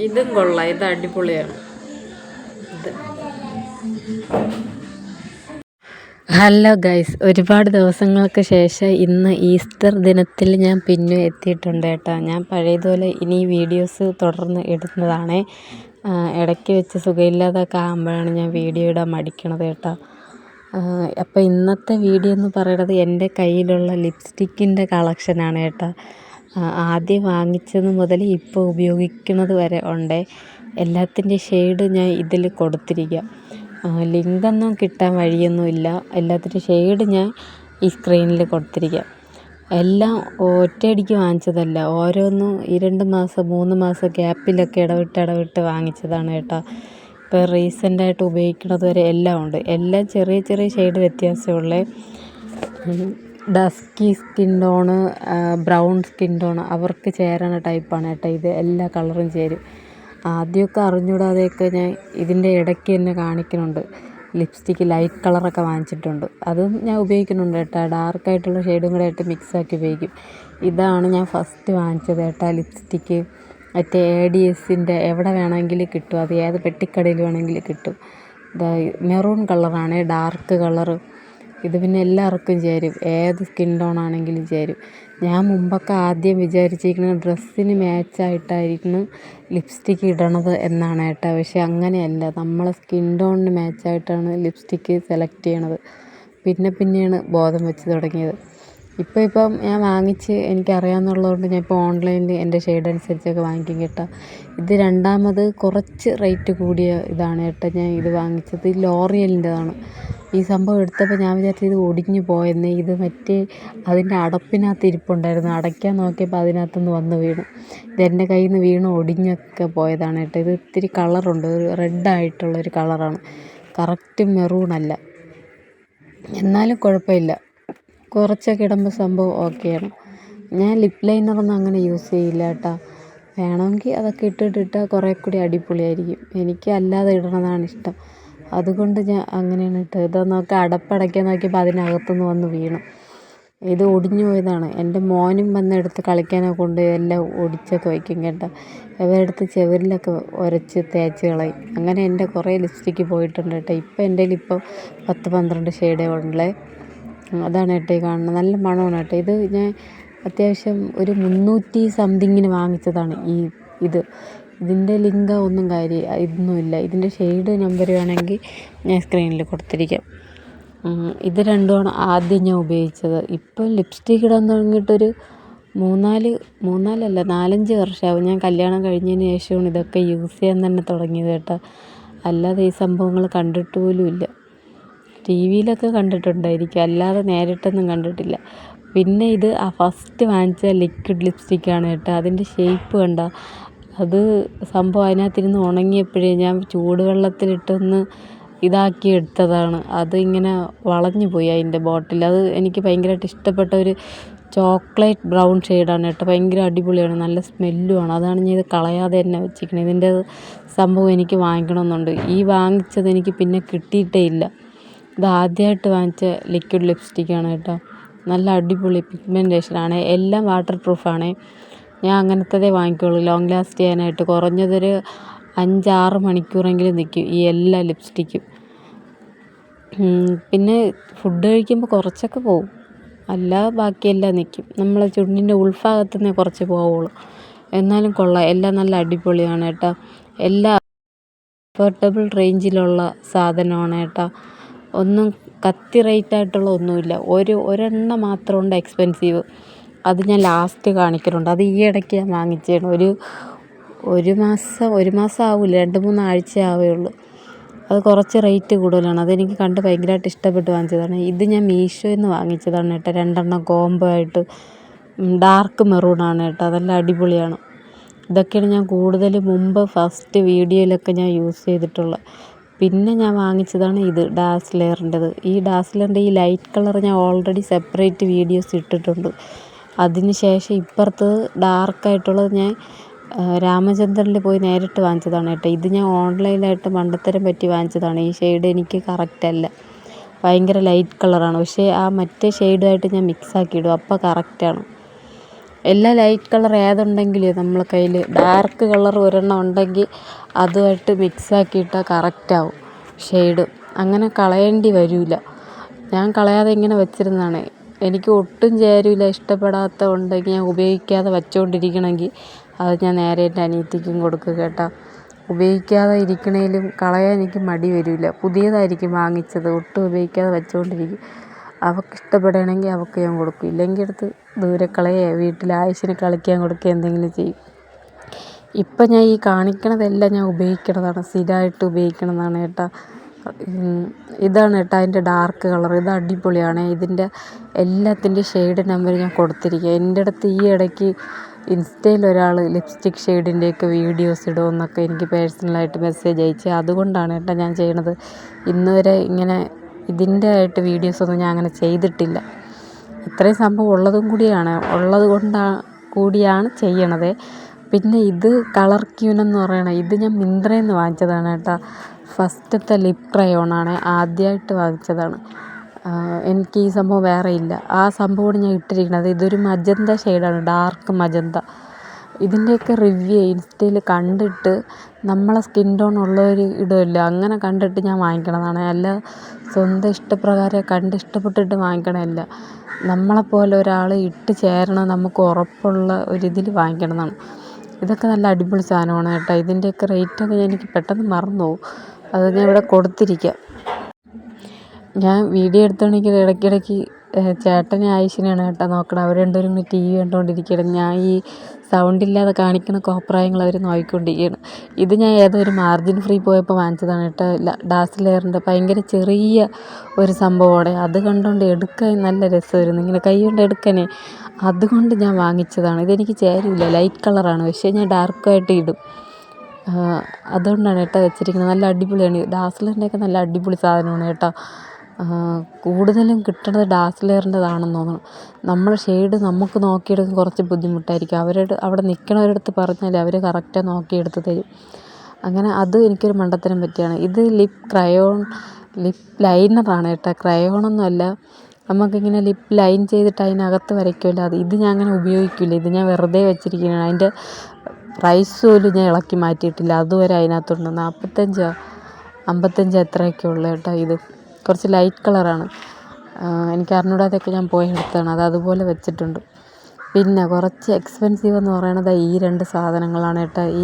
ഇതും കൊള്ളാം, ഇത് അടിപൊളിയാണ്. ഇത് ഹലോ ഗൈസ്, ഒരുപാട് ദിവസങ്ങൾക്ക് ശേഷം ഇന്ന് ഈസ്റ്റർ ദിനത്തിൽ ഞാൻ പിന്നെ എത്തിയിട്ടുണ്ട് കേട്ടോ. ഞാൻ പഴയതുപോലെ ഇനി വീഡിയോസ് തുടർന്ന് ഇടുന്നതാണേ. ഇടയ്ക്ക് വെച്ച് സുഖമില്ലാതൊക്കെ ആകുമ്പോഴാണ് ഞാൻ വീഡിയോ ഇടാൻ മടിക്കണത് കേട്ടോ. അപ്പോൾ ഇന്നത്തെ വീഡിയോ എന്ന് പറയുന്നത് എൻ്റെ കയ്യിലുള്ള ലിപ്സ്റ്റിക്കിൻ്റെ കളക്ഷനാണ് കേട്ടോ. ആദ്യം വാങ്ങിച്ചത് മുതൽ ഇപ്പോൾ ഉപയോഗിക്കുന്നത് വരെ ഉണ്ട്. എല്ലാത്തിൻ്റെ ഷെയ്ഡ് ഞാൻ ഇതിൽ കൊടുത്തിരിക്കുക. ലിങ്കൊന്നും കിട്ടാൻ വഴിയൊന്നുമില്ല. എല്ലാത്തിൻ്റെ ഷെയ്ഡ് ഞാൻ ഈ സ്ക്രീനിൽ കൊടുത്തിരിക്കുക. എല്ലാം ഒറ്റയടിക്ക് വാങ്ങിച്ചതല്ല, ഓരോന്നും 2 മാസം 3 മാസം ഗ്യാപ്പിലൊക്കെ ഇടവിട്ട് വാങ്ങിച്ചതാണ് കേട്ടോ. ഇപ്പോൾ റീസെൻ്റായിട്ട് ഉപയോഗിക്കുന്നത് വരെ എല്ലാം ഉണ്ട്. എല്ലാം ചെറിയ ചെറിയ ഷെയ്ഡ് വ്യത്യാസമുള്ള dusky skin tone, brown skin tone അവർക്ക് ചേരണ ടൈപ്പാണ് കേട്ടോ. ഇത് എല്ലാ കളറും ചേരും. ആദ്യമൊക്കെ അറിഞ്ഞൂടാതെയൊക്കെ ഞാൻ ഇതിൻ്റെ ഇടയ്ക്ക് തന്നെ കാണിക്കുന്നുണ്ട്. ലിപ്സ്റ്റിക്ക് ലൈറ്റ് കളറൊക്കെ വാങ്ങിച്ചിട്ടുണ്ട്, അതും ഞാൻ ഉപയോഗിക്കുന്നുണ്ട് കേട്ടോ. ഡാർക്കായിട്ടുള്ള ഷെയ്ഡും കൂടെ ആയിട്ട് മിക്സാക്കി ഉപയോഗിക്കും. ഇതാണ് ഞാൻ ഫസ്റ്റ് വാങ്ങിച്ചത് കേട്ടോ ലിപ്സ്റ്റിക്ക്. മറ്റേ ADSൻ്റെ എവിടെ വേണമെങ്കിലും കിട്ടും, അത് ഏത് പെട്ടിക്കടയിൽ വേണമെങ്കിലും കിട്ടും. മെറൂൺ കളറാണ്, ഡാർക്ക് കളറ്. ഇത് പിന്നെ എല്ലാവർക്കും ചേരും, ഏത് സ്കിൻ ടോണാണെങ്കിലും ചേരും. ഞാൻ മുമ്പൊക്കെ ആദ്യം വിചാരിച്ചിരിക്കുന്നത് ഡ്രസ്സിന് മാച്ചായിട്ടായിരുന്നു ലിപ്സ്റ്റിക്ക് ഇടണത് എന്നാണ് കേട്ടോ. പക്ഷെ അങ്ങനെയല്ല, നമ്മളെ സ്കിൻ ടോണിന് മാച്ചായിട്ടാണ് ലിപ്സ്റ്റിക്ക് സെലക്ട് ചെയ്യണത്. പിന്നെയാണ് ബോധം വെച്ച് തുടങ്ങിയത്. ഇപ്പം ഞാൻ വാങ്ങിച്ച് എനിക്കറിയാമെന്നുള്ളതുകൊണ്ട് ഞാൻ ഇപ്പോൾ ഓൺലൈനിൽ എൻ്റെ ഷെയ്ഡ് അനുസരിച്ചൊക്കെ വാങ്ങിക്കും കേട്ടോ. ഇത് രണ്ടാമത് കുറച്ച് റേറ്റ് കൂടിയ ഇതാണ് കേട്ടോ ഞാൻ ഇത് വാങ്ങിച്ചത്. ലോറിയലിൻ്റെതാണ്. ഈ സംഭവം എടുത്തപ്പോൾ ഞാൻ വിചാരിച്ചത് ഇത് ഒടിഞ്ഞു പോയെന്ന്. ഇത് മറ്റേ അതിൻ്റെ അടപ്പിനകത്ത് ഇരിപ്പുണ്ടായിരുന്നു. അടയ്ക്കാൻ നോക്കിയപ്പോൾ അതിനകത്തുനിന്ന് വന്ന് വീണു. ഇതെൻ്റെ കയ്യിൽ നിന്ന് വീണ് ഒടിഞ്ഞൊക്കെ പോയതാണ് കേട്ടോ. ഇത് ഇത്തിരി കളറുണ്ട്, ഒരു റെഡായിട്ടുള്ളൊരു കളറാണ്, കറക്റ്റ് മെറൂണല്ല. എന്നാലും കുഴപ്പമില്ല, കുറച്ചൊക്കെ ഇടുമ്പോൾ സംഭവം ഓക്കെയാണ്. ഞാൻ ലിപ് ലൈനറൊന്നും അങ്ങനെ യൂസ് ചെയ്യില്ല കേട്ടോ. വേണമെങ്കിൽ അതൊക്കെ ഇട്ടിട്ടാൽ കുറേ കൂടി അടിപൊളിയായിരിക്കും. എനിക്ക് അല്ലാതെ ഇടണതാണ് ഇഷ്ടം, അതുകൊണ്ട് ഞാൻ അങ്ങനെയാണ് ഇട്ടത്. ഇതൊന്നൊക്കെ അടപ്പടയ്ക്കാൻ നോക്കിയപ്പോൾ അതിനകത്തുനിന്ന് വന്ന് വീണു. ഇത് ഒടിഞ്ഞു പോയതാണ്. എൻ്റെ മോനും വന്നെടുത്ത് കളിക്കാനൊക്കെ കൊണ്ട് എല്ലാം ഒടിച്ചൊക്കെ വയ്ക്കും കേട്ടോ. ഇവരെടുത്ത് ചെവിരിലൊക്കെ ഉരച്ച് തേച്ച് കളയും. അങ്ങനെ എൻ്റെ കുറേ ലിപ്സ്റ്റിക്ക് പോയിട്ടുണ്ട് കേട്ടോ. ഇപ്പം എൻ്റെ കയ്യിൽ 10-12 ഷെയ്ഡേ ഉള്ളേ. അതാണ് കേട്ടോ ഈ കാണുന്നത്. നല്ല മണമാണ് കേട്ടോ. ഇത് ഞാൻ അത്യാവശ്യം ഒരു 300 സംതിങ്ങിന് വാങ്ങിച്ചതാണ്. ഇതിൻ്റെ ലിങ്ക് ഒന്നും ഇതൊന്നുമില്ല. ഇതിൻ്റെ ഷെയ്ഡ് നമ്പർ വേണമെങ്കിൽ ഞാൻ സ്ക്രീനിൽ കൊടുത്തിരിക്കാം. ഇത് രണ്ടുമാണ് ആദ്യം ഞാൻ ഉപയോഗിച്ചത്. ഇപ്പം ലിപ്സ്റ്റിക്ക് ഇടാൻ തുടങ്ങിയിട്ടൊരു 4-5 വർഷമാവും. ഞാൻ കല്യാണം കഴിഞ്ഞതിന് ശേഷമാണ് ഇതൊക്കെ യൂസ് ചെയ്യാൻ തന്നെ തുടങ്ങിയത് കേട്ടോ. അല്ലാതെ ഈ സംഭവങ്ങൾ കണ്ടിട്ട് പോലും ഇല്ല. TV-യിലൊക്കെ കണ്ടിട്ടുണ്ടായിരിക്കും, അല്ലാതെ നേരിട്ടൊന്നും കണ്ടിട്ടില്ല. പിന്നെ ഇത് ഫസ്റ്റ് വാങ്ങിച്ച ലിക്വിഡ് ലിപ്സ്റ്റിക്കാണ് കേട്ടോ. അതിൻ്റെ ഷേപ്പ് കണ്ട, അത് സംഭവം അതിനകത്തിരുന്ന് ഉണങ്ങിയപ്പോഴേ ഞാൻ ചൂടുവെള്ളത്തിലിട്ടൊന്ന് ഇതാക്കി എടുത്തതാണ്. അത് ഇങ്ങനെ വളഞ്ഞു പോയി അതിൻ്റെ ബോട്ടിൽ. അത് എനിക്ക് ഭയങ്കരമായിട്ട് ഇഷ്ടപ്പെട്ട ഒരു ചോക്ലേറ്റ് ബ്രൗൺ ഷെയ്ഡാണ് കേട്ടോ. ഭയങ്കര അടിപൊളിയാണ്, നല്ല സ്മെല്ലുമാണ്. അതാണ് ഞാൻ ഇത് കളയാതെ തന്നെ വെച്ചിരിക്കുന്നത്. ഇതിൻ്റെ സംഭവം എനിക്ക് വാങ്ങിക്കണമെന്നുണ്ട്. ഈ വാങ്ങിച്ചത് എനിക്ക് പിന്നെ കിട്ടിയിട്ടേ ഇല്ല. ഇത് ആദ്യമായിട്ട് വാങ്ങിച്ച ലിക്വിഡ് ലിപ്സ്റ്റിക്കാണ് കേട്ടോ. നല്ല അടിപൊളി പിഗ്മെൻറ്റേഷനാണ്, എല്ലാം വാട്ടർ പ്രൂഫാണ്. ഞാൻ അങ്ങനത്തതേ വാങ്ങിക്കുള്ളൂ ലോങ് ലാസ്റ്റ് ചെയ്യാനായിട്ട്. കുറഞ്ഞതൊരു 5-6 മണിക്കൂറെങ്കിലും നിൽക്കും ഈ എല്ലാ ലിപ്സ്റ്റിക്കും. പിന്നെ ഫുഡ് കഴിക്കുമ്പോൾ കുറച്ചൊക്കെ പോവും, അല്ല ബാക്കിയെല്ലാം നിൽക്കും. നമ്മളെ ചുണ്ടിൻ്റെ ഉൾഭാഗത്തു നിന്നേ കുറച്ച് പോവുള്ളൂ. എന്നാലും കൊള്ളാം, എല്ലാം നല്ല അടിപൊളിയാണ് കേട്ടോ. എല്ലാം അഫോർഡബിൾ റേഞ്ചിലുള്ള സാധനമാണ് കേട്ടോ. ഒന്നും കത്തി റേറ്റായിട്ടുള്ള ഒന്നുമില്ല. ഒരെണ്ണം മാത്രമുണ്ട് എക്സ്പെൻസീവ്, അത് ഞാൻ ലാസ്റ്റ് കാണിക്കുന്നുണ്ട്. അത് ഈ ഇടയ്ക്ക് ഞാൻ വാങ്ങിച്ചതാണ്. ഒരു മാസം ആവില്ല, 2-3 ആഴ്ച ആവുകയുള്ളൂ. അത് കുറച്ച് റേറ്റ് കൂടുതലാണ്. അതെനിക്ക് കണ്ട് ഭയങ്കരമായിട്ട് ഇഷ്ടപ്പെട്ട് വാങ്ങിച്ചതാണ്. ഇത് ഞാൻ മീഷോയിൽ നിന്ന് വാങ്ങിച്ചതാണ് കേട്ടോ. 2 കോംബോ ആയിട്ട്. ഡാർക്ക് മെറൂണാണ് കേട്ടോ, നല്ല അടിപൊളിയാണ്. ഇതൊക്കെയാണ് ഞാൻ കൂടുതൽ മുമ്പ് ഫസ്റ്റ് വീഡിയോയിലൊക്കെ ഞാൻ യൂസ് ചെയ്തിട്ടുള്ളത്. പിന്നെ ഞാൻ വാങ്ങിച്ചതാണ് ഇത് ഡാസ്ലറിൻ്റെത്. ഈ ഡാസ്ലറിൻ്റെ ഈ ലൈറ്റ് കളർ ഞാൻ ഓൾറെഡി സെപ്പറേറ്റ് വീഡിയോസ് ഇട്ടിട്ടുണ്ട്. അതിന് ശേഷം ഇപ്പുറത്ത് ഡാർക്കായിട്ടുള്ളത് ഞാൻ രാമചന്ദ്രനിൽ പോയി നേരിട്ട് വാങ്ങിച്ചതാണ് കേട്ടോ. ഇത് ഞാൻ ഓൺലൈനായിട്ട് മണ്ടത്തരം പറ്റി വാങ്ങിച്ചതാണ്. ഈ ഷെയ്ഡ് എനിക്ക് കറക്റ്റല്ല, ഭയങ്കര ലൈറ്റ് കളറാണ്. പക്ഷേ ആ മറ്റേ ഷെയ്ഡുമായിട്ട് ഞാൻ മിക്സാക്കി ഇടും, അപ്പോൾ കറക്റ്റാണ്. എല്ലാ ലൈറ്റ് കളർ ഏതുണ്ടെങ്കിലും നമ്മളെ കയ്യിൽ ഡാർക്ക് കളർ ഒരെണ്ണം ഉണ്ടെങ്കിൽ അതുമായിട്ട് മിക്സാക്കിയിട്ടാൽ കറക്റ്റാവും ഷെയ്ഡ്. അങ്ങനെ കളയേണ്ടി വരില്ല. ഞാൻ കളയാതെ ഇങ്ങനെ വെച്ചിരുന്നതാണ്. എനിക്ക് ഒട്ടും ചേരില്ല, ഇഷ്ടപ്പെടാത്ത ഉണ്ടെങ്കിൽ ഞാൻ ഉപയോഗിക്കാതെ വച്ചുകൊണ്ടിരിക്കണമെങ്കിൽ അത് ഞാൻ നേരെ എൻ്റെ അനിയത്തിക്കും കൊടുക്കും കേട്ടോ. ഉപയോഗിക്കാതെ ഇരിക്കണേലും കളയാൻ എനിക്ക് മടി വരില്ല. പുതിയതായിരിക്കും വാങ്ങിച്ചത്, ഒട്ടും ഉപയോഗിക്കാതെ വെച്ചുകൊണ്ടിരിക്കും. അവൾക്ക് ഇഷ്ടപ്പെടുകയാണെങ്കിൽ അവൾക്ക് ഞാൻ കൊടുക്കും, ഇല്ലെങ്കിൽ എടുത്ത് ദൂരെ കളയുകയോ വീട്ടിൽ ആവശ്യത്തിന് കളിക്കാൻ കൊടുക്കുകയോ എന്തെങ്കിലും ചെയ്യും. ഇപ്പം ഞാൻ ഈ കാണിക്കണതെല്ലാം ഞാൻ ഉപയോഗിക്കണതാണ്, സ്ഥിരമായിട്ട് ഉപയോഗിക്കണതാണ് കേട്ടോ. ഇതാണ് കേട്ടോ അതിൻ്റെ ഡാർക്ക് കളർ. ഇത് അടിപൊളിയാണ്. ഇതിൻ്റെ എല്ലാത്തിൻ്റെ ഷെയ്ഡ് നമ്പർ ഞാൻ കൊടുത്തിരിക്കുക. എൻ്റെ അടുത്ത് ഈ ഇടയ്ക്ക് ഇൻസ്റ്റയിൽ ഒരാൾ ലിപ്സ്റ്റിക് ഷെയ്ഡിൻ്റെയൊക്കെ വീഡിയോസ് ഇടുമെന്നൊക്കെ എനിക്ക് പേഴ്സണലായിട്ട് മെസ്സേജ് അയച്ചു. അതുകൊണ്ടാണ് കേട്ടോ ഞാൻ ചെയ്യണത്. ഇന്ന് വരെ ഇങ്ങനെ ഇതിൻ്റെ ആയിട്ട് വീഡിയോസൊന്നും ഞാൻ അങ്ങനെ ചെയ്തിട്ടില്ല. ഇത്രയും സംഭവം ഉള്ളത് കൂടിയാണ് ചെയ്യണത്. പിന്നെ ഇത് കളർ ക്യൂൻ എന്ന് പറയണത് ഇത് ഞാൻ മിന്ത്രയിൽ നിന്ന് വാങ്ങിച്ചതാണ് കേട്ടോ. ഫസ്റ്റത്തെ ലിപ് ക്രയോണാണ്, ആദ്യമായിട്ട് വാങ്ങിച്ചതാണ്. എനിക്ക് ഈ സംഭവം വേറെ ഇല്ല. ആ സംഭവമാണ് ഞാൻ ഇട്ടിരിക്കുന്നത്. ഇതൊരു മജന്ത ഷെയ്ഡാണ്, ഡാർക്ക് മജന്ത. ഇതിൻ്റെയൊക്കെ റിവ്യൂ ഇൻസ്റ്റയിൽ കണ്ടിട്ട് നമ്മളെ സ്കിൻ ടോൺ ഉള്ളവർ ഇടുമല്ലോ, അങ്ങനെ കണ്ടിട്ട് ഞാൻ വാങ്ങിക്കണതാണ്. അല്ല സ്വന്തം ഇഷ്ടപ്രകാരം കണ്ട് ഇഷ്ടപ്പെട്ടിട്ട് വാങ്ങിക്കണമല്ല. നമ്മളെപ്പോലെ ഒരാൾ ഇട്ട് ചേരണം നമുക്ക് ഉറപ്പുള്ള ഒരിതിൽ വാങ്ങിക്കണതാണ്. ഇതൊക്കെ നല്ല അടിപൊളി സാധനമാണ് കേട്ടോ. ഇതിൻ്റെയൊക്കെ റേറ്റൊക്കെ എനിക്ക് പെട്ടെന്ന് മറന്നു പോകും. അത് ഞാൻ ഇവിടെ കൊടുത്തിരിക്കാം. ഞാൻ വീഡിയോ എടുത്തോണ്ടെങ്കിൽ ഇടയ്ക്കിടയ്ക്ക് ചേട്ടനെ ആയിഷിനെയാണ് കേട്ടോ നോക്കണം. അവർ രണ്ടുപേരും ടി വി കണ്ടുകൊണ്ടിരിക്കുകയാണ്. ഞാൻ ഈ സൗണ്ടില്ലാതെ കാണിക്കുന്ന കോപ്രായങ്ങൾ അവർ നോക്കിക്കൊണ്ടിരിക്കുകയാണ്. ഇത് ഞാൻ ഏതോ ഒരു മാർജിൻ ഫ്രീ പോയപ്പോൾ വാങ്ങിച്ചതാണ് കേട്ടോ. ഡാസ്ലെയറിൻ്റെ ഭയങ്കര ചെറിയ ഒരു സംഭവമാണ്. അത് കണ്ടുകൊണ്ട് എടുക്കാൻ നല്ല രസമായിരുന്നു, ഇങ്ങനെ കൈ കൊണ്ട് എടുക്കാനേ. അതുകൊണ്ട് ഞാൻ വാങ്ങിച്ചതാണ്. ഇതെനിക്ക് ചേരില്ല, ലൈറ്റ് കളറാണ്, പക്ഷേ ഞാൻ ഡാർക്കായിട്ട് ഇടും. അതുകൊണ്ടാണ് കേട്ടോ വെച്ചിരിക്കുന്നത്. നല്ല അടിപൊളിയാണ്. ഡാസ്ലറിൻ്റെയൊക്കെ നല്ല അടിപൊളി സാധനമാണ് കേട്ടോ. കൂടുതലും കിട്ടുന്നത് ഡാസ്ലെയറിൻ്റെതാണെന്ന് തോന്നുന്നു. നമ്മൾ ഷെയ്ഡ് നമുക്ക് നോക്കിയെടുക്കാൻ കുറച്ച് ബുദ്ധിമുട്ടായിരിക്കും. അവിടെ നിൽക്കണവരടുത്ത് പറഞ്ഞാൽ അവർ കറക്റ്റായി നോക്കിയെടുത്ത് തരും. അങ്ങനെ അത് എനിക്കൊരു മണ്ടത്തരം പറ്റിയാണ്. ഇത് ലിപ് ലൈനറാണ് കേട്ടോ, ക്രയോണൊന്നുമല്ല. നമുക്കിങ്ങനെ ലിപ്പ് ലൈൻ ചെയ്തിട്ട് അതിനകത്ത് വരയ്ക്കുമല്ലോ, ഇത് ഞാൻ അങ്ങനെ ഉപയോഗിക്കില്ല. ഇത് ഞാൻ വെറുതെ വെച്ചിരിക്കുകയാണ്. അതിൻ്റെ പ്രൈസ് പോലും ഞാൻ ഇളക്കി മാറ്റിയിട്ടില്ല. അതുവരെ അതിനകത്തുണ്ട്. 45 എത്രയൊക്കെ ഉള്ളു കേട്ടോ. ഇത് കുറച്ച് ലൈറ്റ് കളറാണ്. എനിക്ക് അറിഞ്ഞൂടാതെയൊക്കെ ഞാൻ പോയി എടുത്തതാണ്. അത് അതുപോലെ വെച്ചിട്ടുണ്ട്. പിന്നെ കുറച്ച് എക്സ്പെൻസീവ് എന്ന് പറയണത് ഈ 2 സാധനങ്ങളാണ് കേട്ടോ. ഈ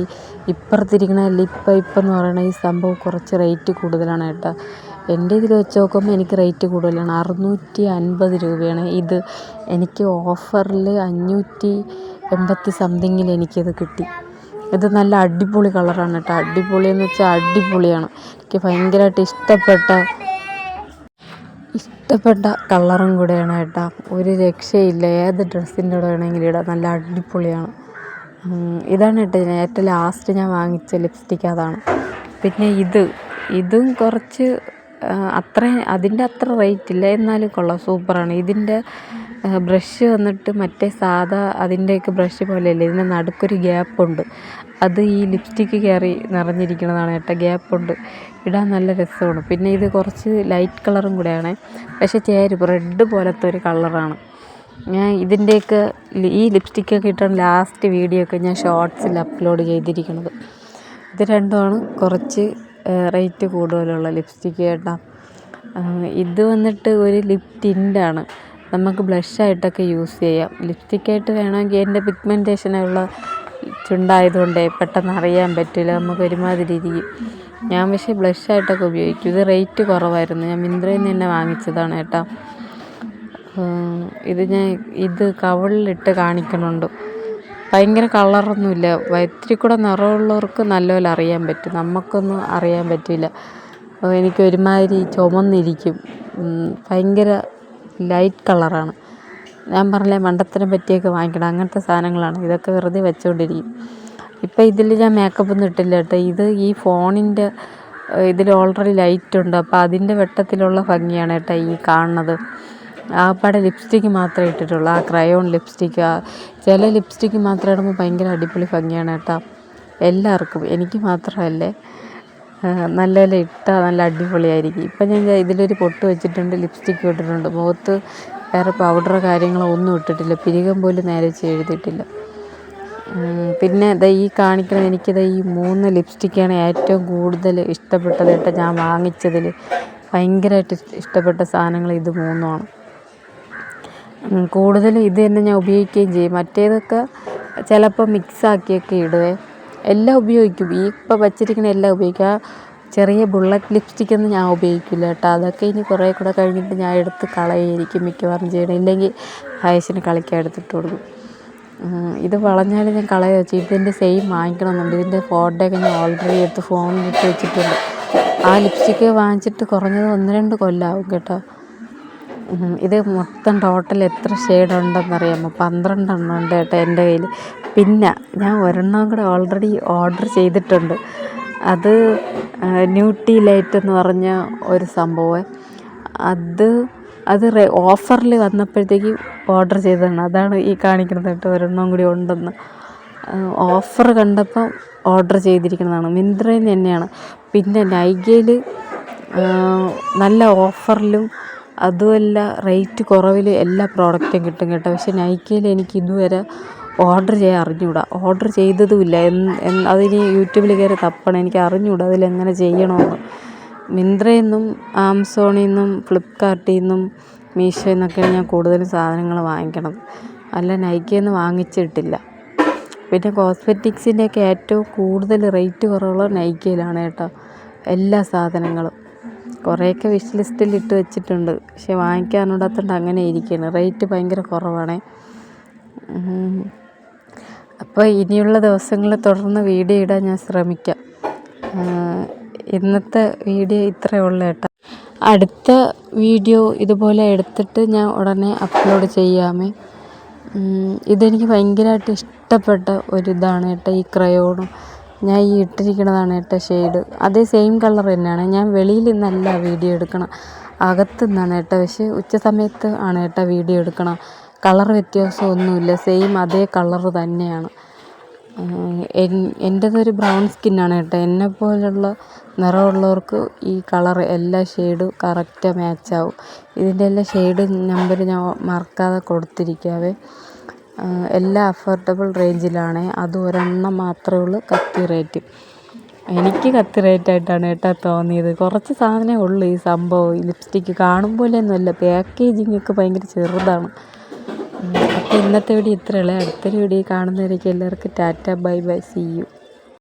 ഇപ്പുറത്തിരിക്കണ ലിപ്പ് പൈപ്പ് എന്ന് പറയണ ഈ സംഭവം കുറച്ച് റേറ്റ് കൂടുതലാണ് കേട്ടോ. എൻ്റെ ഇതിൽ വെച്ച് നോക്കുമ്പോൾ എനിക്ക് റേറ്റ് കൂടുതലാണ്. 650 രൂപയാണ്. ഇത് എനിക്ക് ഓഫറിൽ 580 സംതിങ്ങിൽ എനിക്കിത് കിട്ടി. ഇത് നല്ല അടിപൊളി കളറാണ് കേട്ടോ. അടിപൊളിയെന്ന് വെച്ചാൽ അടിപൊളിയാണ്. എനിക്ക് ഭയങ്കരമായിട്ട് ഇഷ്ടപ്പെട്ട കളറും കൂടെയാണ് കേട്ടോ. ഒരു രക്ഷയില്ല. ഏത് ഡ്രസ്സിൻ്റെ കൂടെ വേണമെങ്കിലും ഇടാം. നല്ല അടിപൊളിയാണ്. ഇതാണ് കേട്ടോ ഏറ്റവും ലാസ്റ്റ് ഞാൻ വാങ്ങിച്ച ലിപ്സ്റ്റിക്ക്, അതാണ്. പിന്നെ ഇതും കുറച്ച് അതിൻ്റെ അത്ര റേറ്റ് ഇല്ല, എന്നാലും കൊള്ളാം, സൂപ്പറാണ്. ഇതിൻ്റെ ബ്രഷ് വന്നിട്ട് മറ്റേ സാധാ അതിൻ്റെയൊക്കെ ബ്രഷ് പോലെയല്ല, ഇതിന് നടുക്കൊരു ഗ്യാപ്പുണ്ട്. അത് ഈ ലിപ്സ്റ്റിക്ക് കയറി നിറഞ്ഞിരിക്കുന്നതാണ് കേട്ടോ. ഗ്യാപ്പുണ്ട്, ഇടാൻ നല്ല രസമാണ്. പിന്നെ ഇത് കുറച്ച് ലൈറ്റ് കളറും കൂടെയാണ്, പക്ഷേ ചേരും റെഡ് പോലത്തെ ഒരു കളറാണ്. ഞാൻ ഇതിൻ്റെയൊക്കെ ഈ ലിപ്സ്റ്റിക്കൊക്കെ ഇട്ടാണ് ലാസ്റ്റ് വീഡിയോ ഒക്കെ ഞാൻ ഷോർട്സിൽ അപ്ലോഡ് ചെയ്തിരിക്കുന്നത്. ഇത് രണ്ടുമാണ് കുറച്ച് റേറ്റ് കൂടുതലുള്ള ലിപ്സ്റ്റിക്ക് കേട്ടോ. ഇത് വന്നിട്ട് ഒരു ലിപ് ടിൻ്റാണ്, നമുക്ക് ബ്ലഷായിട്ടൊക്കെ യൂസ് ചെയ്യാം. ലിപ്സ്റ്റിക്കായിട്ട് വേണമെങ്കിൽ എൻ്റെ പിഗ്മെൻറ്റേഷനുള്ള ചുണ്ടായതുകൊണ്ടേ പെട്ടെന്ന് അറിയാൻ പറ്റില്ല, നമുക്ക് ഒരുമാതിരി ഇരിക്കും. ഞാൻ പക്ഷേ ബ്ലഷായിട്ടൊക്കെ ഉപയോഗിക്കും. ഇത് റേറ്റ് കുറവായിരുന്നു, ഞാൻ മിന്ത്രയിൽ നിന്ന് തന്നെ വാങ്ങിച്ചതാണ് കേട്ടോ. ഇത് കവിളിലിട്ട് കാണിക്കുന്നുണ്ട്. ഭയങ്കര കളറൊന്നുമില്ല, ഇത്തിരി കൂടെ നിറമുള്ളവർക്ക് നല്ലപോലെ അറിയാൻ പറ്റും, നമുക്കൊന്നും അറിയാൻ പറ്റില്ല. എനിക്ക് ഒരുമാതിരി ചുമന്നിരിക്കും, ഭയങ്കര ലൈറ്റ് കളറാണ്. ഞാൻ പറഞ്ഞില്ലേ മണ്ടത്തരം പറ്റിയൊക്കെ വാങ്ങിക്കണം, അങ്ങനത്തെ സാധനങ്ങളാണ്. ഇതൊക്കെ വെറുതെ വെച്ചുകൊണ്ടിരിക്കും. ഇപ്പം ഇതിൽ ഞാൻ മേക്കപ്പൊന്നും ഇട്ടില്ല കേട്ടോ. ഇത് ഈ ഫോണിൻ്റെ ഇതിൽ ഓൾറെഡി ലൈറ്റ് ഉണ്ട്, അപ്പോൾ അതിൻ്റെ വെട്ടത്തിലുള്ള ഭംഗിയാണ് കേട്ടോ ഈ കാണുന്നത്. ആപ്പാടെ ലിപ്സ്റ്റിക്ക് മാത്രമേ ഇട്ടിട്ടുള്ളൂ, ആ ക്രയോൺ ലിപ്സ്റ്റിക്ക്. ചില ലിപ്സ്റ്റിക്ക് മാത്രം ഇടുമ്പോൾ ഭയങ്കര അടിപൊളി ഭംഗിയാണ് കേട്ടോ എല്ലാവർക്കും, എനിക്ക് മാത്രമല്ലേ. നല്ല ഇട്ടാൽ നല്ല അടിപൊളിയായിരിക്കും. ഇപ്പം ഞാൻ ഇതിലൊരു പൊട്ട് വെച്ചിട്ടുണ്ട്, ലിപ്സ്റ്റിക്ക് ഇട്ടിട്ടുണ്ട്. മുഖത്ത് വേറെ പൗഡറോ കാര്യങ്ങളോ ഒന്നും ഇട്ടിട്ടില്ല, പിരികം പോലും നേരെ എഴുതിയിട്ടില്ല. പിന്നെ ഈ കാണിക്കുന്നത് എനിക്കിത് ഈ 3 ലിപ്സ്റ്റിക്കാണ് ഏറ്റവും കൂടുതൽ ഇഷ്ടപ്പെട്ടത് കേട്ടോ. ഞാൻ വാങ്ങിച്ചതിൽ ഭയങ്കരമായിട്ട് ഇഷ്ടപ്പെട്ട സാധനങ്ങൾ ഇത് 3ആണ്. കൂടുതലും ഇത് തന്നെ ഞാൻ ഉപയോഗിക്കുകയും ചെയ്യും. മറ്റേതൊക്കെ ചിലപ്പോൾ മിക്സാക്കിയൊക്കെ ഇടുവേ. എല്ലാം ഉപയോഗിക്കും, ഈ ഇപ്പം വച്ചിരിക്കുന്ന എല്ലാം ഉപയോഗിക്കും. ആ ചെറിയ ബുള്ളറ്റ് ലിപ്സ്റ്റിക്കൊന്നും ഞാൻ ഉപയോഗിക്കില്ല കേട്ടോ. അതൊക്കെ ഇനി കുറേ കൂടെ കഴിഞ്ഞിട്ട് ഞാൻ എടുത്ത് കളയായിരിക്കും മിക്കവാറും ചെയ്യണം. ഇല്ലെങ്കിൽ ഫാഷന് കളിക്കാൻ എടുത്തിട്ട് കൊടുക്കും. ഇത് വളഞ്ഞാലും ഞാൻ കളയുക വെച്ചു. ഇതിൻ്റെ സെയിം വാങ്ങിക്കണമെന്നുണ്ട്. ഇതിൻ്റെ ഫോട്ടോയൊക്കെ ഞാൻ ഓൾറെഡി എടുത്ത് ഫോണിലിട്ട് വെച്ചിട്ടുണ്ട്. ആ ലിപ്സ്റ്റിക്ക് വാങ്ങിച്ചിട്ട് കുറഞ്ഞത് 1-2 കൊല്ലമാവും കേട്ടോ. ഇത് മൊത്തം ടോട്ടൽ എത്ര ഷെയ്ഡ് ഉണ്ടെന്നറിയാമോ? 12 എണ്ണം ഉണ്ട് കേട്ടോ എൻ്റെ കയ്യിൽ. പിന്നെ ഞാൻ ഒരെണ്ണം കൂടെ ഓൾറെഡി ഓർഡർ ചെയ്തിട്ടുണ്ട്. അത് ന്യൂട്ടി ലൈറ്റ് എന്ന് പറഞ്ഞ ഒരു സംഭവം. അത് ഓഫറിൽ വന്നപ്പോഴത്തേക്ക് ഓർഡർ ചെയ്തതാണ്. അതാണ് ഈ കാണിക്കുന്നത് കേട്ടോ. ഒരെണ്ണം കൂടി ഉണ്ടെന്ന് ഓഫർ കണ്ടപ്പോൾ ഓർഡർ ചെയ്തിരിക്കുന്നതാണ്. മിന്ത്രയിൽ നിന്ന് തന്നെയാണ്. പിന്നെ നൈകയിൽ നല്ല ഓഫറിലും അതുമല്ല റേറ്റ് കുറവിൽ എല്ലാ പ്രോഡക്റ്റും കിട്ടും കേട്ടോ. പക്ഷേ നൈക്കയിൽ എനിക്ക് ഇതുവരെ ഓർഡർ ചെയ്യാൻ അറിഞ്ഞുകൂടാ, ഓർഡർ ചെയ്തതുമില്ല. അതിന് യൂട്യൂബിൽ കയറി തപ്പണം, എനിക്ക് അറിഞ്ഞുകൂടാ അതിലെങ്ങനെ ചെയ്യണമെന്ന്. മിന്ത്രയിൽ നിന്നും ആമസോണിൽ നിന്നും ഫ്ലിപ്കാർട്ടിൽ നിന്നും മീഷോയിൽ നിന്നൊക്കെയാണ് ഞാൻ കൂടുതലും സാധനങ്ങൾ വാങ്ങിക്കണത്. അല്ല നൈക്കയിൽ നിന്ന് വാങ്ങിച്ചിട്ടില്ല. പിന്നെ കോസ്മെറ്റിക്സിൻ്റെയൊക്കെ ഏറ്റവും കൂടുതൽ റേറ്റ് കുറവുള്ളത് നൈക്കയിലാണ് കേട്ടോ. എല്ലാ സാധനങ്ങളും കുറേയൊക്കെ വിഷ് ലിസ്റ്റിൽ ഇട്ട് വെച്ചിട്ടുണ്ട്, പക്ഷെ വാങ്ങിക്കാനുണ്ടാത്തോണ്ട് അങ്ങനെ ഇരിക്കുകയാണ്. റേറ്റ് ഭയങ്കര കുറവാണേ. അപ്പോൾ ഇനിയുള്ള ദിവസങ്ങളിൽ തുടർന്ന് വീഡിയോ ഇടാൻ ഞാൻ ശ്രമിക്കാം. ഇന്നത്തെ വീഡിയോ ഇത്രയേ ഉള്ളൂ കേട്ടോ. അടുത്ത വീഡിയോ ഇതുപോലെ എടുത്തിട്ട് ഞാൻ ഉടനെ അപ്ലോഡ് ചെയ്യാമേ. ഇതെനിക്ക് ഭയങ്കരമായിട്ട് ഇഷ്ടപ്പെട്ട ഒരിതാണ് കേട്ടോ. ഈ ക്രയോണും ഞാൻ ഈ ഇട്ടിരിക്കുന്നതാണ് കേട്ടോ ഷെയ്ഡ്. അതേ സെയിം കളർ തന്നെയാണ്. ഞാൻ വെളിയിൽ നിന്നല്ല വീഡിയോ എടുക്കണം, അകത്തു നിന്നാണ് കേട്ടോ. പക്ഷേ ഉച്ച സമയത്ത് ആണ് കേട്ടോ വീഡിയോ എടുക്കണം. കളർ വ്യത്യാസമൊന്നുമില്ല, സെയിം അതേ കളർ തന്നെയാണ്. എൻ്റേതൊരു ബ്രൗൺ സ്കിന്നാണ് കേട്ടോ. എന്നെപ്പോലുള്ള നിറമുള്ളവർക്ക് ഈ കളർ എല്ലാ ഷെയ്ഡും കറക്റ്റ് മാച്ചാവും. ഇതിൻ്റെ എല്ലാ ഷെയ്ഡ് നമ്പർ ഞാൻ മറക്കാതെ കൊടുത്തിരിക്കാവേ. എല്ലാം അഫോർഡബിൾ റേഞ്ചിലാണ്. അത് ഒരെണ്ണം മാത്രമേ ഉള്ളൂ കത്തി റേറ്റ്. എനിക്ക് കത്തി റേറ്റായിട്ടാണ് കേട്ടോ തോന്നിയത്. കുറച്ച് സാധനമേ ഉള്ളൂ ഈ സംഭവം. ഈ ലിപ്സ്റ്റിക്ക് കാണുമ്പോഴൊന്നുമല്ല, പാക്കേജിങ്ങൊക്കെ ഭയങ്കര ചെറുതാണ്. അപ്പോൾ ഇന്നത്തെ വീഡിയോ ഇത്രയുള്ളൂ. അടുത്തൊരു വീഡിയോ കാണുന്നവരേക്കും എല്ലാവർക്കും tata, bye bye, see U.